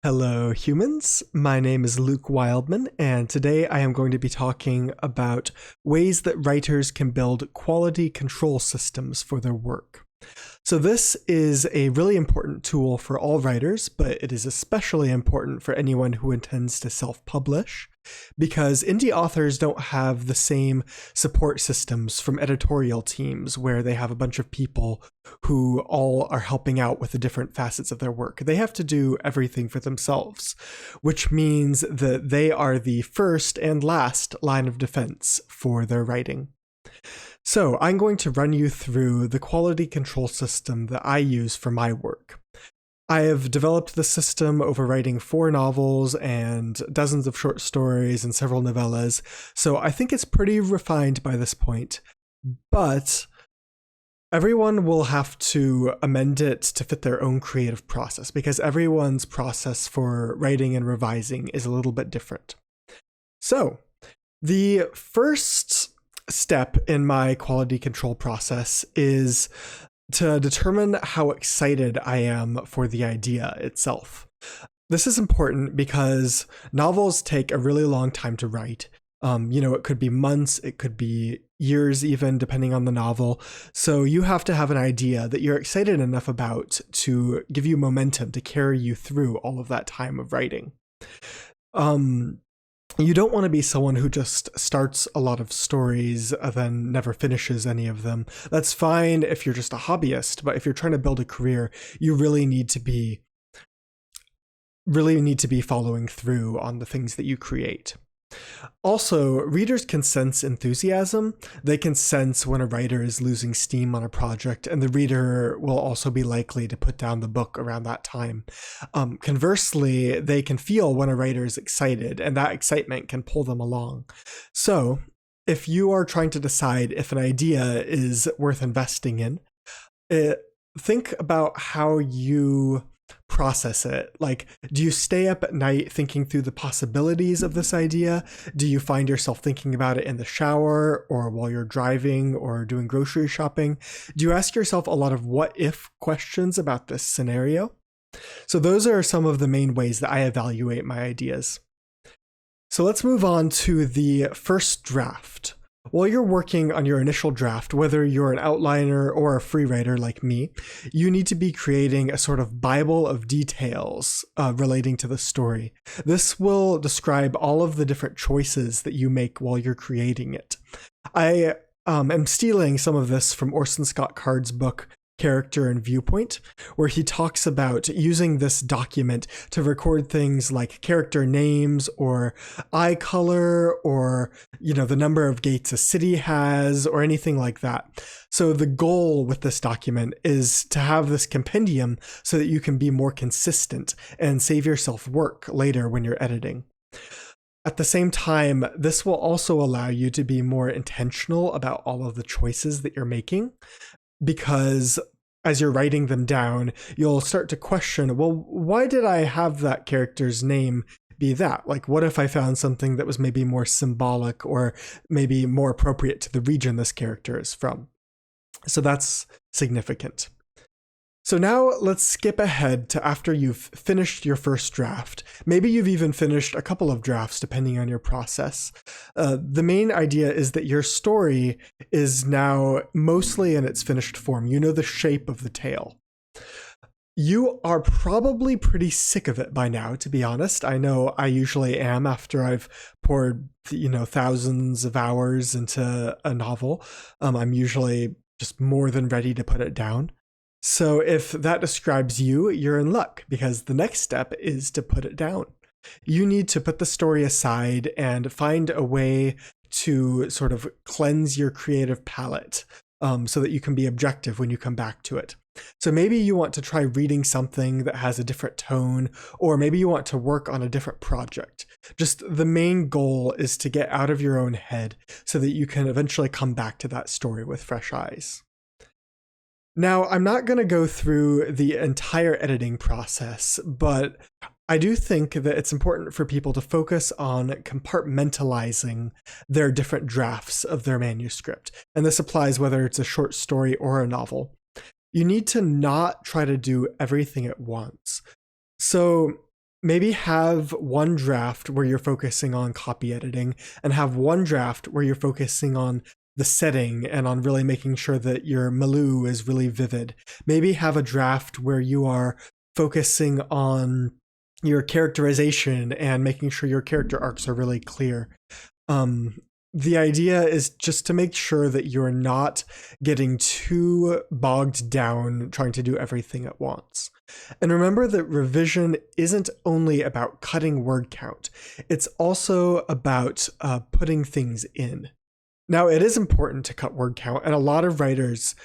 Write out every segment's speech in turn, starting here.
Hello, humans. My name is Luke Wildman, and today I am going to be talking about ways that writers can build quality control systems for their work. So, this is a really important tool for all writers, but it is especially important for anyone who intends to self publish, because indie authors don't have the same support systems from editorial teams where they have a bunch of people who all are helping out with the different facets of their work. They have to do everything for themselves, which means that they are the first and last line of defense for their writing. So I'm going to run you through the quality control system that I use for my work. I have developed the system over writing 4 novels and dozens of short stories and several novellas, so I think it's pretty refined by this point. But everyone will have to amend it to fit their own creative process, because everyone's process for writing and revising is a little bit different. So, the first step in my quality control process is to determine how excited I am for the idea itself. This is important because novels take a really long time to write. It could be months, it could be years even, depending on the novel. So you have to have an idea that you're excited enough about to give you momentum to carry you through all of that time of writing. You don't want to be someone who just starts a lot of stories and then never finishes any of them. That's fine if you're just a hobbyist, but if you're trying to build a career, you really need to be following through on the things that you create. Also, readers can sense enthusiasm. They can sense when a writer is losing steam on a project, and the reader will also be likely to put down the book around that time. Conversely, they can feel when a writer is excited, and that excitement can pull them along. So, if you are trying to decide if an idea is worth investing in, think about how you process it. Like, do you stay up at night thinking through the possibilities of this idea? Do you find yourself thinking about it in the shower or while you're driving or doing grocery shopping? Do you ask yourself a lot of what if questions about this scenario? So those are some of the main ways that I evaluate my ideas. So let's move on to the first draft. While you're working on your initial draft, whether you're an outliner or a free writer like me, you need to be creating a sort of Bible of details relating to the story. This will describe all of the different choices that you make while you're creating it. I am stealing some of this from Orson Scott Card's book, Character and Viewpoint, where he talks about using this document to record things like character names or eye color or, the number of gates a city has or anything like that. So the goal with this document is to have this compendium so that you can be more consistent and save yourself work later when you're editing. At the same time, this will also allow you to be more intentional about all of the choices that you're making, because as you're writing them down, you'll start to question, well, why did I have that character's name be that? Like, what if I found something that was maybe more symbolic or maybe more appropriate to the region this character is from? So that's significant. So now let's skip ahead to after you've finished your first draft. Maybe you've even finished a couple of drafts depending on your process. The main idea is that your story is now mostly in its finished form. You know the shape of the tale. You are probably pretty sick of it by now, to be honest. I know I usually am after I've poured, thousands of hours into a novel. I'm usually just more than ready to put it down. So if that describes you, you're in luck, because the next step is to put it down. You need to put the story aside and find a way to sort of cleanse your creative palette so that you can be objective when you come back to it. So maybe you want to try reading something that has a different tone, or maybe you want to work on a different project. Just the main goal is to get out of your own head so that you can eventually come back to that story with fresh eyes. Now, I'm not going to go through the entire editing process, but I do think that it's important for people to focus on compartmentalizing their different drafts of their manuscript. And this applies whether it's a short story or a novel. You need to not try to do everything at once. So maybe have one draft where you're focusing on copy editing and have one draft where you're focusing on the setting and on really making sure that your milieu is really vivid. Maybe have a draft where you are focusing on your characterization and making sure your character arcs are really clear. The idea is just to make sure that you're not getting too bogged down trying to do everything at once. And remember that revision isn't only about cutting word count, it's also about putting things in. Now, it is important to cut word count, and a lot of writers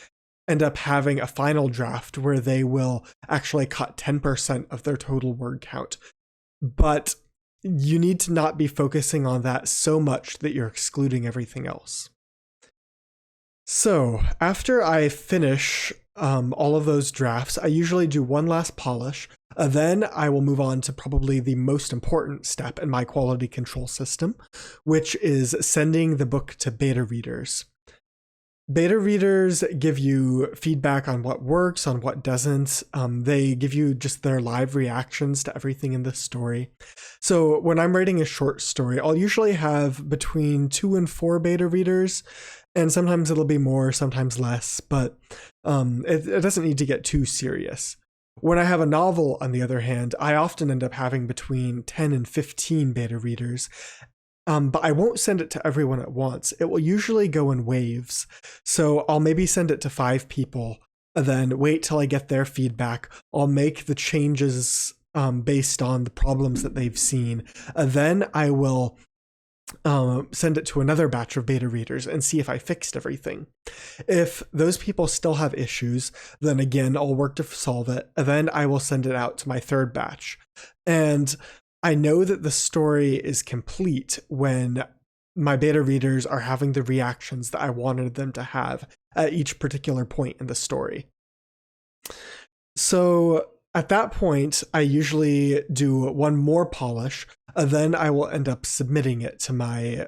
end up having a final draft where they will actually cut 10% of their total word count. But you need to not be focusing on that so much that you're excluding everything else. So after I finish all of those drafts, I usually do one last polish. Then I will move on to probably the most important step in my quality control system, which is sending the book to beta readers. Beta readers give you feedback on what works, on what doesn't. They give you just their live reactions to everything in the story. So when I'm writing a short story, I'll usually have between 2 and 4 beta readers, and sometimes it'll be more, sometimes less, but it doesn't need to get too serious. When I have a novel, on the other hand, I often end up having between 10 and 15 beta readers. But I won't send it to everyone at once. It will usually go in waves. So I'll maybe send it to 5 people, and then wait till I get their feedback. I'll make the changes based on the problems that they've seen. Then I will send it to another batch of beta readers and see if I fixed everything. If those people still have issues, then again, I'll work to solve it. And then I will send it out to my third batch. And I know that the story is complete when my beta readers are having the reactions that I wanted them to have at each particular point in the story. So at that point, I usually do one more polish, and then I will end up submitting it to my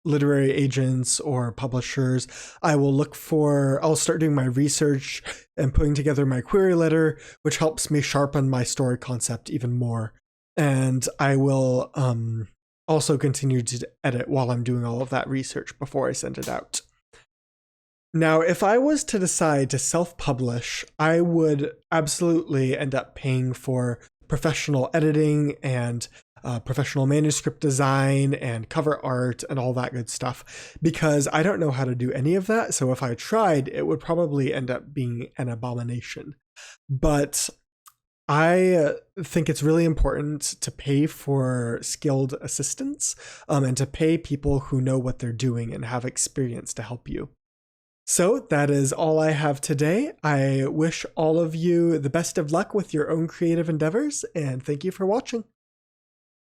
literary agents or publishers. I'll start doing my research and putting together my query letter, which helps me sharpen my story concept even more. And I will also continue to edit while I'm doing all of that research before I send it out. Now, if I was to decide to self-publish, I would absolutely end up paying for professional editing and professional manuscript design and cover art and all that good stuff, because I don't know how to do any of that. So if I tried, it would probably end up being an abomination. But I think it's really important to pay for skilled assistants and to pay people who know what they're doing and have experience to help you. So that is all I have today. I wish all of you the best of luck with your own creative endeavors, and thank you for watching.